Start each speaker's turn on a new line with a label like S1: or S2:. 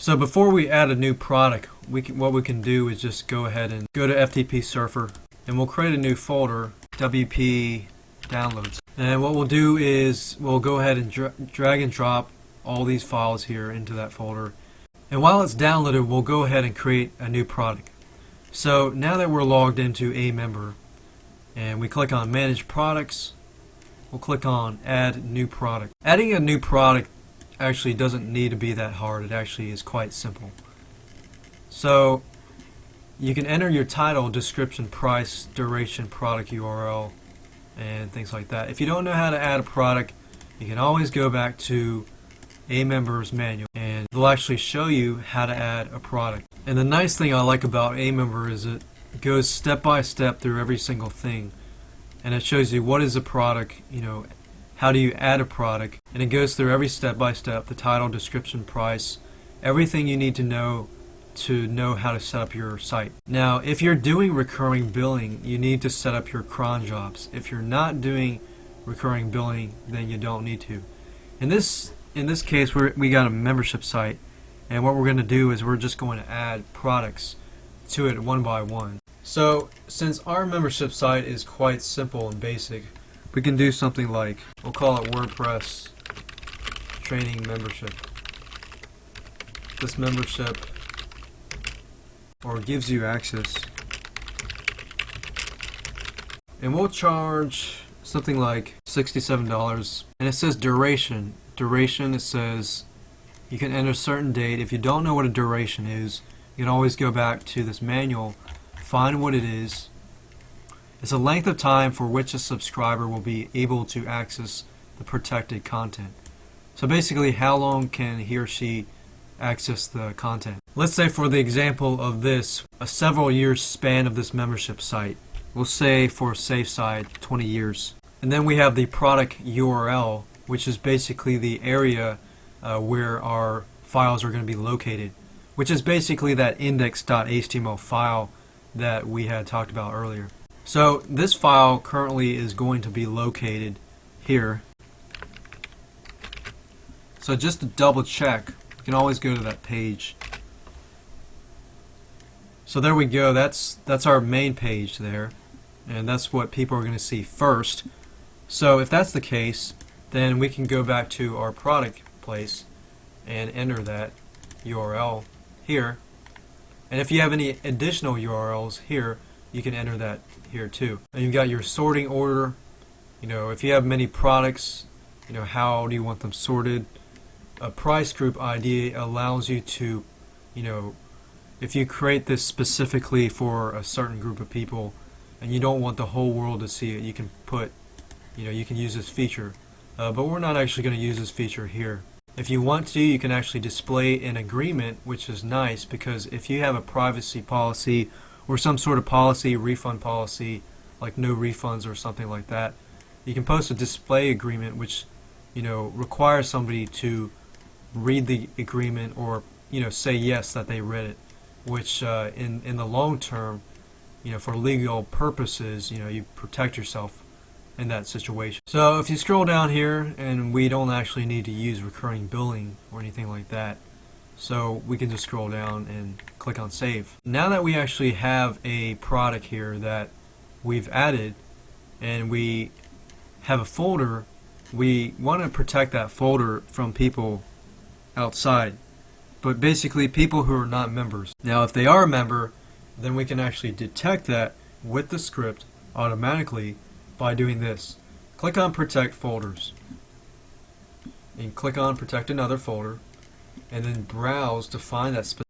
S1: So before we add a new product, what we can do is just go ahead and go to FTP Surfer, and we'll create a new folder, WP Downloads. And what we'll do is we'll go ahead and drag and drop all these files here into that folder. And while it's downloaded, we'll go ahead and create a new product. So now that we're logged into aMember, and we click on Manage Products, we'll click on Add New Product. Adding a new product actually doesn't need to be that hard. It actually is quite simple. So you can enter your title, description, price, duration, product URL, and things like that. If you don't know how to add a product, you can always go back to aMember's manual and they'll actually show you how to add a product. And the nice thing I like about aMember is it goes step by step through every single thing, and it shows you what is a product, how do you add a product, and it goes through every step by step, the title, description, price, everything you need to know how to set up your site. Now if you're doing recurring billing, you need to set up your cron jobs. If you're not doing recurring billing, then you don't need to. In this case, we got a membership site, and what we're going to do is we're just going to add products to it one by one. So since our membership site is quite simple and basic, we can do something like, we'll call it WordPress Training Membership. This membership gives you access, and we'll charge something like $67, and it says duration. It says you can enter a certain date. If you don't know what a duration is, you can always go back to this manual, find what it is. It's a length of time for which a subscriber will be able to access the protected content. So basically, how long can he or she access the content? Let's say for the example of this, a several years span of this membership site. We'll say for a safe side, 20 years. And then we have the product URL, which is basically the area where our files are going to be located, which is basically that index.html file that we had talked about earlier. So this file currently is going to be located here. So just to double check, you can always go to that page. So there we go, that's our main page there, and that's what people are going to see first. So if that's the case, then we can go back to our product place and enter that URL here. And if you have any additional URLs here, you can enter that here too. And you've got your sorting order. If you have many products, how do you want them sorted? A price group ID allows you to, if you create this specifically for a certain group of people and you don't want the whole world to see it, you can put, you can use this feature. But we're not actually going to use this feature here. If you want to, you can actually display an agreement, which is nice because if you have a privacy policy or some sort of policy, refund policy, like no refunds or something like that, you can post a display agreement which requires somebody to read the agreement or say yes that they read it, which in the long term, for legal purposes, you protect yourself in that situation. So if you scroll down here, and we don't actually need to use recurring billing or anything like that, so we can just scroll down and click on save. Now that we actually have a product here that we've added and we have a folder, we want to protect that folder from people outside, but basically people who are not members. Now if they are a member, then we can actually detect that with the script automatically by doing this. Click on Protect Folders and click on Protect Another Folder, and then browse to find that specific